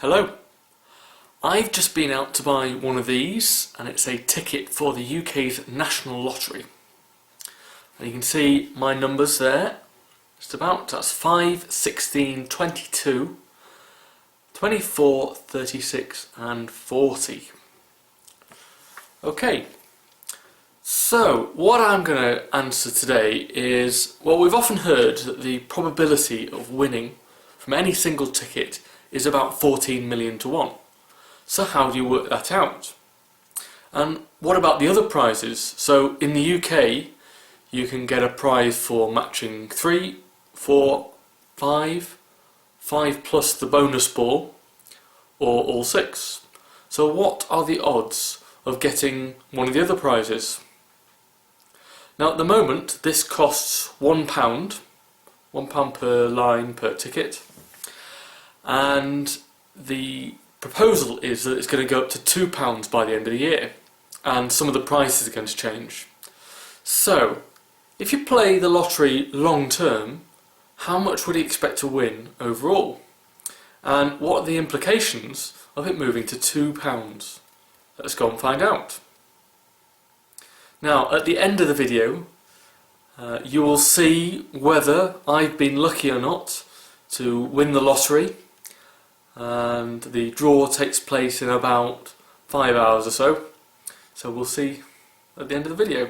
Hello. I've just been out to buy one of these, and it's a ticket for the UK's National Lottery. And you can see my numbers there, just about. That's 5, 16, 22, 24, 36 and 40. Okay, so what I'm going to answer today is, well, we've often heard that the probability of winning from any single ticket is about 14 million to 1. So how do you work that out? And what about the other prizes? So in the UK you can get a prize for matching 3, 4, 5, 5 plus the bonus ball, or all 6. So what are the odds of getting one of the other prizes? Now at the moment this costs £1, £1 per line per ticket, and the proposal is that it's going to go up to £2 by the end of the year, and some of the prices are going to change. So if you play the lottery long term, how much would you expect to win overall? And what are the implications of it moving to £2? Let's go and find out. Now at the end of the video you will see whether I've been lucky or not to win the lottery, and the draw takes place in about 5 hours or so. So we'll see at the end of the video.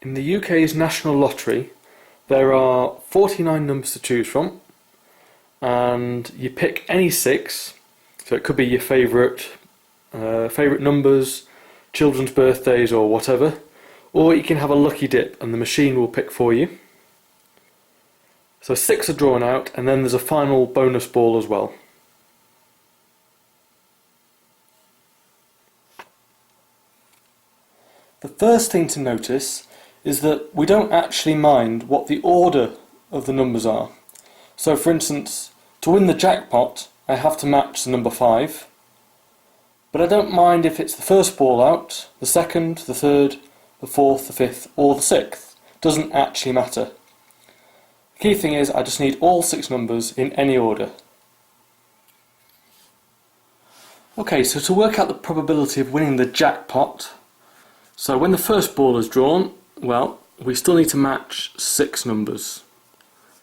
In the UK's National Lottery there are 49 numbers to choose from, and you pick any 6, so it could be your favourite numbers, children's birthdays or whatever, or you can have a lucky dip and the machine will pick for you. So 6 are drawn out, and then there's a final bonus ball as well. The first thing to notice is that we don't actually mind what the order of the numbers are. So for instance, to win the jackpot I have to match the number 5, but I don't mind if it's the first ball out, the second, the third, the fourth, the fifth or the sixth. It doesn't actually matter. The key thing is I just need all 6 numbers in any order. Okay, so to work out the probability of winning the jackpot, so when the first ball is drawn, well, we still need to match 6 numbers,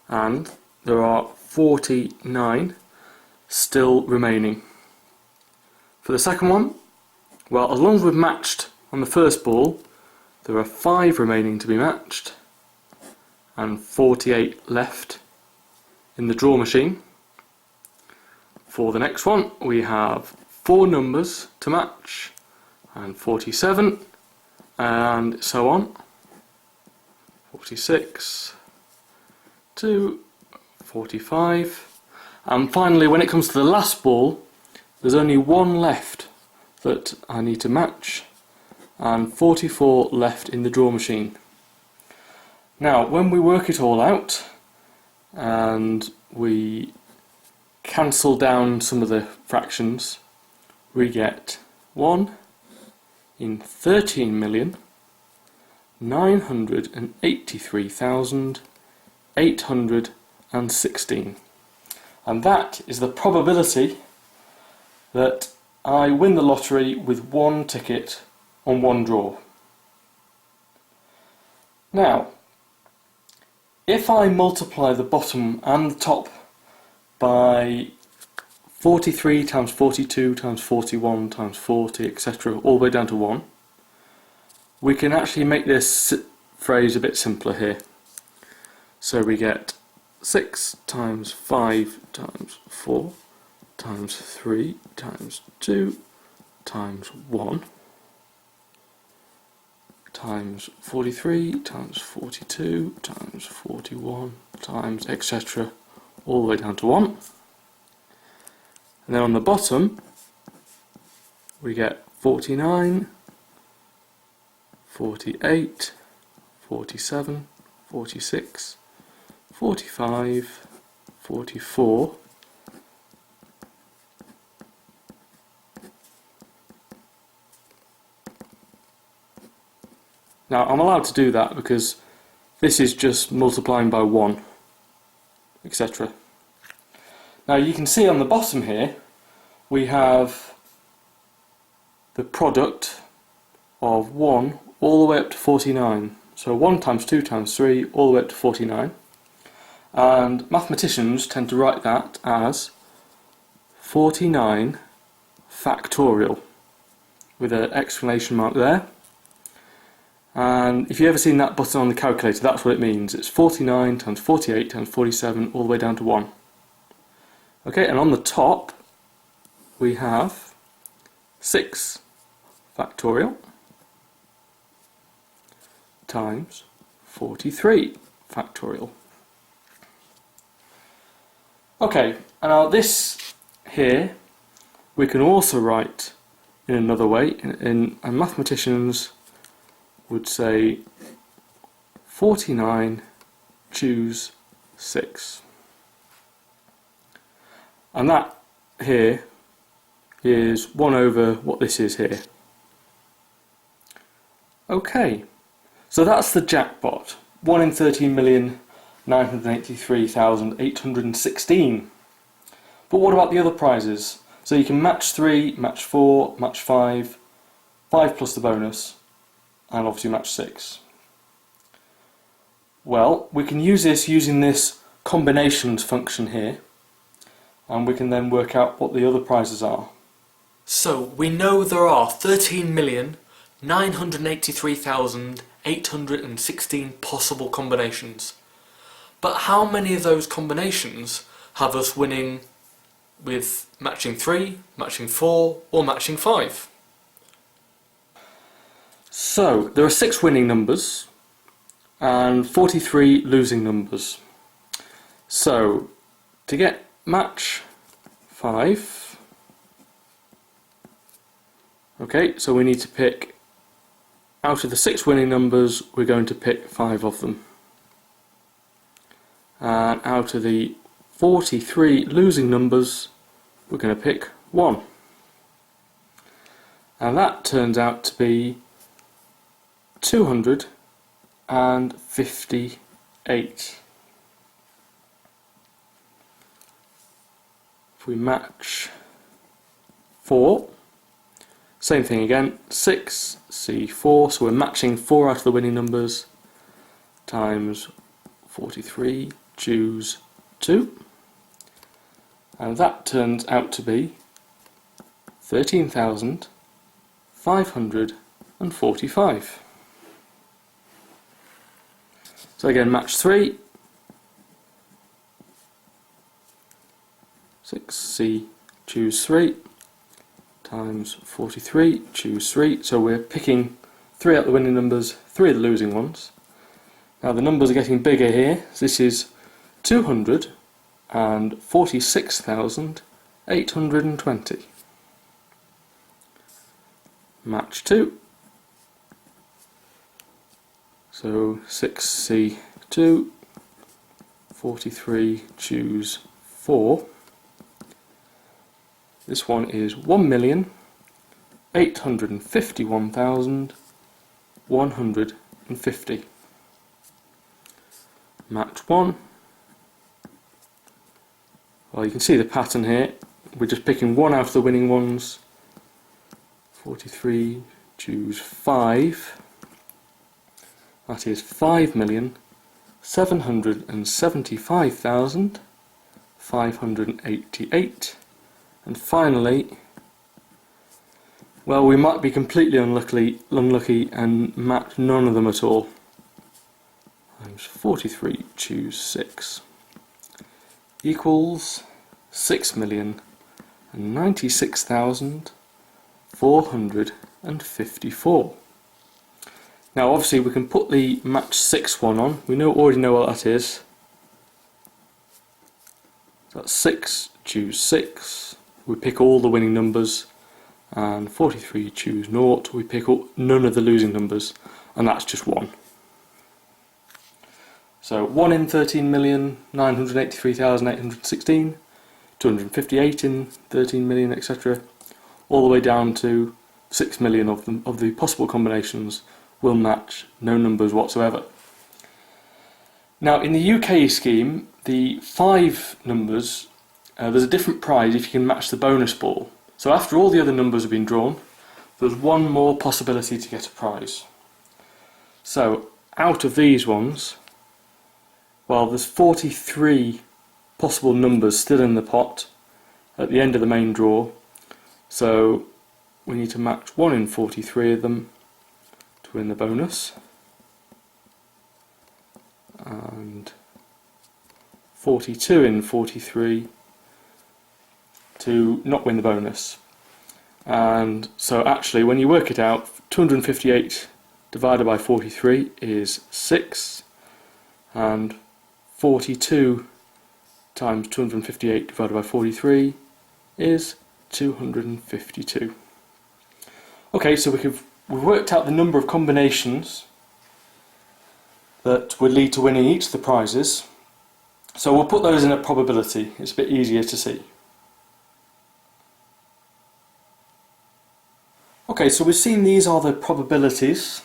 and there are 49 still remaining. For the second one, well, as long as we've matched on the first ball, there are 5 remaining to be matched, and 48 left in the draw machine. For the next one we have 4 numbers to match, and 47, and so on, 46 to 45, and finally when it comes to the last ball there's only 1 left that I need to match, and 44 left in the draw machine. Now when we work it all out and we cancel down some of the fractions, we get 1 in 13,983,816, and that is the probability that I win the lottery with 1 ticket on 1 draw. Now if I multiply the bottom and the top by 43 times 42 times 41 times 40, etc., all the way down to 1, we can actually make this phrase a bit simpler here. So we get 6 times 5 times 4 times 3 times 2 times 1 times 43 times 42 times 41 times etc., all the way down to 1. And then on the bottom we get 49, 48, 47, 46, 45, 44, now I'm allowed to do that because this is just multiplying by 1, etc. Now you can see on the bottom here we have the product of 1 all the way up to 49. So 1 times 2 times 3 all the way up to 49. And mathematicians tend to write that as 49 factorial with an exclamation mark there. And if you've ever seen that button on the calculator, that's what it means. It's 49 times 48 times 47 all the way down to 1. Okay, and on the top we have 6 factorial times 43 factorial. Okay, and now this here we can also write in another way, and mathematicians would say 49 choose 6. And that here is 1 over what this is here. Okay, so that's the jackpot. 1 in 13,983,816. But what about the other prizes? So you can match 3, match 4, match 5, 5 plus the bonus, and obviously match 6. Well, we can use this using this combinations function here, and we can then work out what the other prizes are. So we know there are 13,983,816 possible combinations. But how many of those combinations have us winning with matching 3, matching 4 or matching 5? So there are 6 winning numbers and 43 losing numbers. So to get match 5, okay, so we need to pick, out of the 6 winning numbers we're going to pick 5 of them, and out of the 43 losing numbers we're going to pick 1, and that turns out to be 258. If we match 4, same thing again, 6, C4, so we're matching 4 out of the winning numbers, times 43, choose 2, and that turns out to be 13,545. So again, match 3, 6C, choose 3, times 43, choose 3. So we're picking 3 out the winning numbers, 3 of the losing ones. Now the numbers are getting bigger here. So this is 246,820. Match 2. So 6C2, 43, choose 4. This one is 1,851,150. Match 1. Well, you can see the pattern here. We're just picking 1 out of the winning ones. 43, choose 5. That is 5,775,588. And finally, well, we might be completely unlucky and match none of them at all. Times 43, choose 6, equals 6,096,454. Now obviously we can put the match 6 one on. We already know what that is. So that's 6, choose 6. We pick all the winning numbers, and 43, choose 0. We pick none of the losing numbers, and that's just 1. So 1 in 13,983,816, 258 in 13 million, etc., all the way down to 6 million of them, of the possible combinations will match no numbers whatsoever. Now in the UK scheme, the 5 numbers there's a different prize if you can match the bonus ball. So after all the other numbers have been drawn, there's one more possibility to get a prize. So out of these ones, well, there's 43 possible numbers still in the pot at the end of the main draw. So we need to match 1 in 43 of them to win the bonus, and 42 in 43 to not win the bonus. And so actually when you work it out, 258 divided by 43 is 6, and 42 times 258 divided by 43 is 252. Okay, so we've worked out the number of combinations that would lead to winning each of the prizes. So we'll put those in a probability, it's a bit easier to see. Okay, so we've seen these are the probabilities.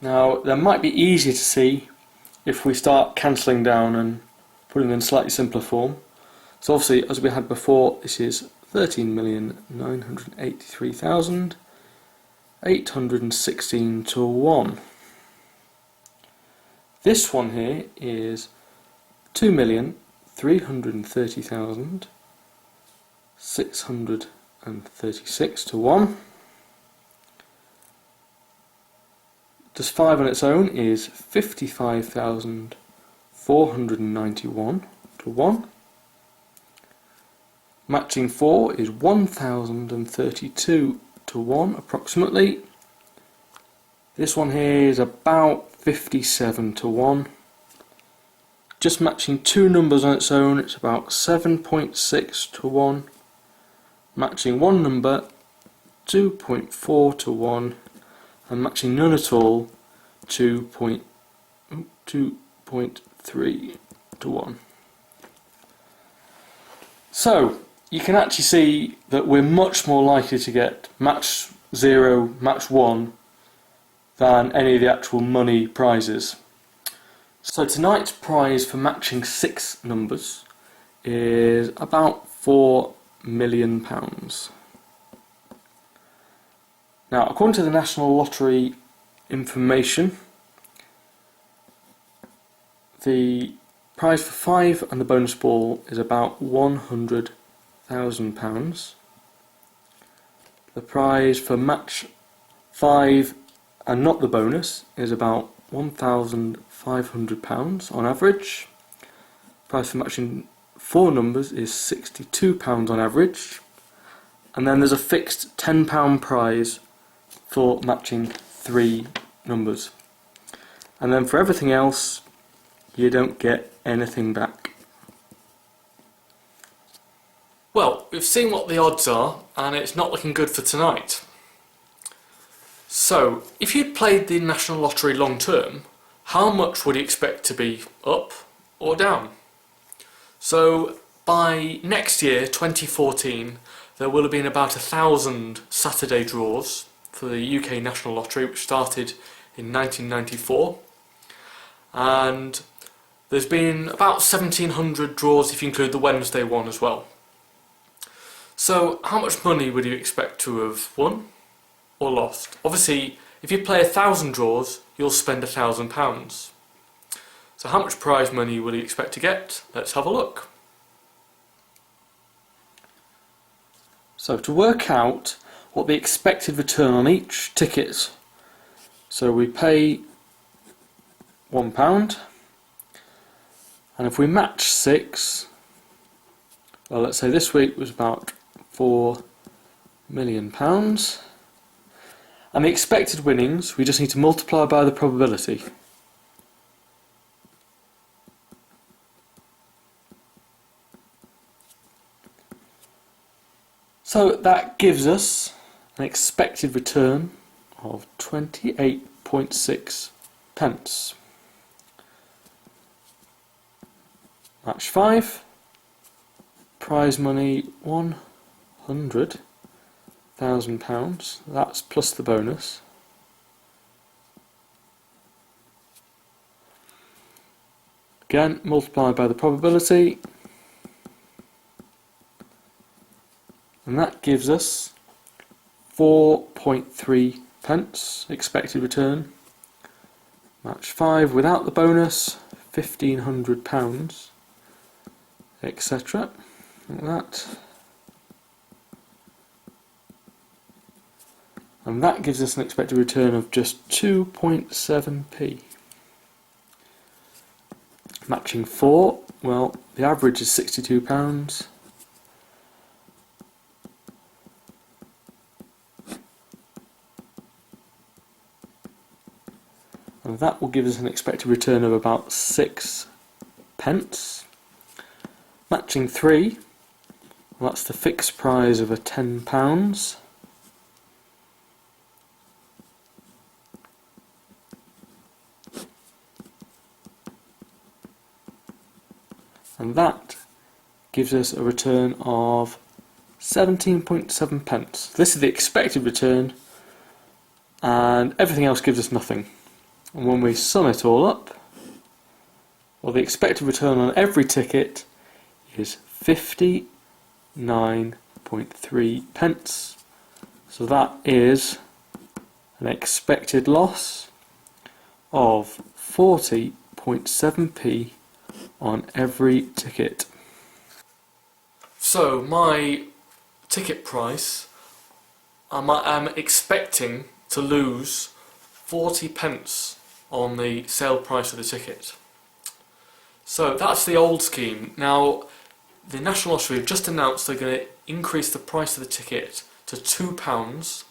Now, they might be easier to see if we start cancelling down and putting them in slightly simpler form. So obviously, as we had before, this is 13,983,816 to 1. This one here is 2,330,636 to 1. Just 5 on its own is 55,491 to 1. Matching 4 is 1,032 to 1 approximately. This one here is about 57 to 1. Just matching 2 numbers on its own, it's about 7.6 to 1. Matching 1 number, 2.4 to 1. And matching none at all, 2.3 to 1. So you can actually see that we're much more likely to get match 0, match 1 than any of the actual money prizes. So tonight's prize for matching 6 numbers is about £4 million. Now, according to the National Lottery information, the prize for 5 and the bonus ball is about £100,000. The prize for match 5 and not the bonus is about £1,500 on average. Price for matching 4 numbers is £62 on average. And then there's a fixed £10 prize for matching 3 numbers. And then for everything else, you don't get anything back. Well, we've seen what the odds are, and it's not looking good for tonight. So, if you'd played the National Lottery long term, how much would you expect to be up or down? So, by next year, 2014, there will have been about 1,000 Saturday draws for the UK National Lottery, which started in 1994, and there's been about 1,700 draws if you include the Wednesday one as well. So how much money would you expect to have won or lost? Obviously, if you play 1,000 draws, you'll spend £1,000. So how much prize money will you expect to get? Let's have a look. So to work out what the expected return on each ticket, so we pay £1, and if we match 6, well, let's say this week was about £4 million, and the expected winnings we just need to multiply by the probability. So that gives us an expected return of 28.6 pence. Match 5, prize money £100,000, that's plus the bonus. Again, multiplied by the probability. and that gives us 4.3 pence expected return. Match 5 without the bonus, £1,500, etc. Like that. And that gives us an expected return of just 2.7p. Matching 4, well, the average is £62. And that will give us an expected return of about 6 pence. Matching 3, well, that's the fixed prize of a £10. And that gives us a return of 17.7 pence. This is the expected return, and everything else gives us nothing. And when we sum it all up, well, the expected return on every ticket is 59.3 pence. So that is an expected loss of 40.7p on every ticket. So my ticket price, I'm expecting to lose 40 pence on the sale price of the ticket. So that's the old scheme. Now the National Lottery have just announced they're going to increase the price of the ticket to £2,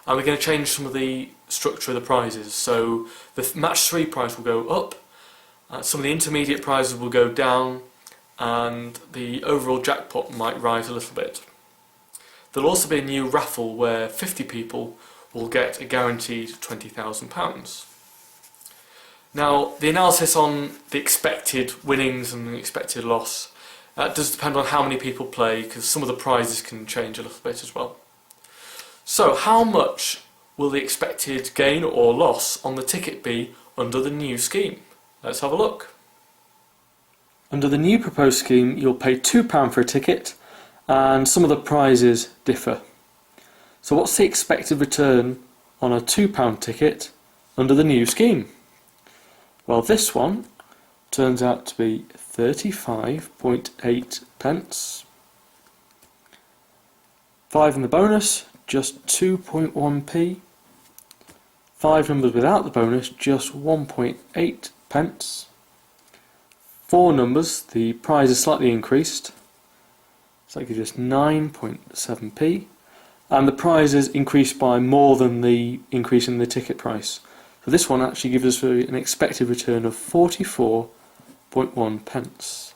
and we're going to change some of the structure of the prizes. So the match 3 prize will go up, some of the intermediate prizes will go down, and the overall jackpot might rise a little bit. There'll also be a new raffle where 50 people will get a guaranteed £20,000. Now, the analysis on the expected winnings and the expected loss does depend on how many people play, because some of the prizes can change a little bit as well. So, how much will the expected gain or loss on the ticket be under the new scheme? Let's have a look. Under the new proposed scheme, you'll pay £2 for a ticket, and some of the prizes differ. So what's the expected return on a £2 ticket under the new scheme? Well, this one turns out to be 35.8 pence. 5 in the bonus, just 2.1p. 5 numbers without the bonus, just 1.8 pence. 4 numbers, the prize is slightly increased, so that gives us 9.7p. And the prize is increased by more than the increase in the ticket price. So this one actually gives us an expected return of 44.1 pence.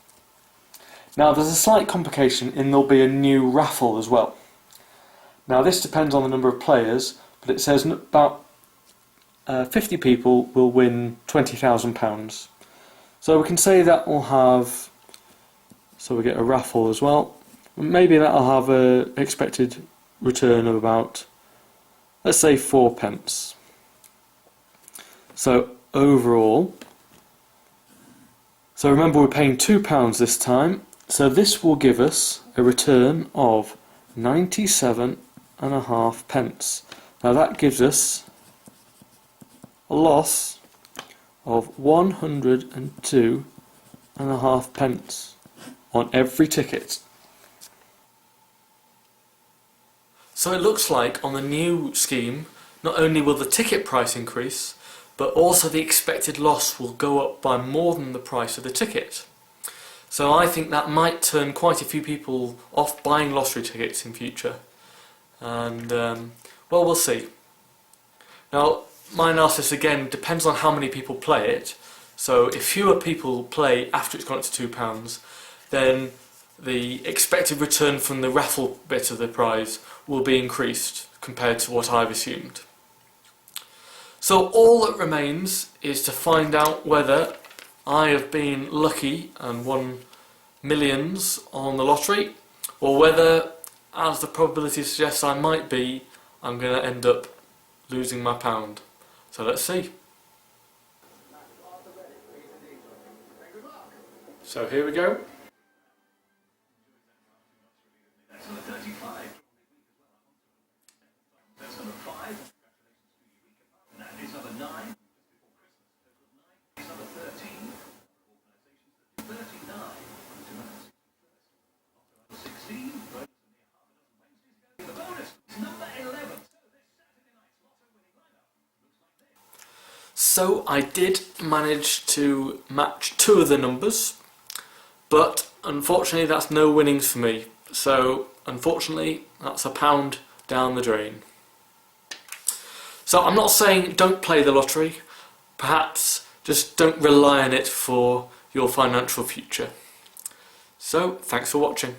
Now there's a slight complication in there'll be a new raffle as well. Now this depends on the number of players, but it says about 50 people will win £20,000. So we can say that we'll have, so we get a raffle as well. Maybe that'll have an expected return of about, let's say 4 pence. So overall, so remember we're paying £2 this time, so this will give us a return of 97.5 pence. Now that gives us a loss of 102.5 pence on every ticket. So it looks like on the new scheme, not only will the ticket price increase, but also the expected loss will go up by more than the price of the ticket. So I think that might turn quite a few people off buying lottery tickets in future. And, well, we'll see. Now, my analysis again depends on how many people play it. So if fewer people play after it's gone up to £2, then the expected return from the raffle bit of the prize will be increased compared to what I've assumed. So all that remains is to find out whether I have been lucky and won millions on the lottery, or whether, as the probability suggests I might be, I'm going to end up losing my £1. So let's see. So here we go. So I did manage to match 2 of the numbers, but unfortunately that's no winnings for me. So unfortunately that's £1 down the drain. So I'm not saying don't play the lottery, perhaps just don't rely on it for your financial future. So thanks for watching.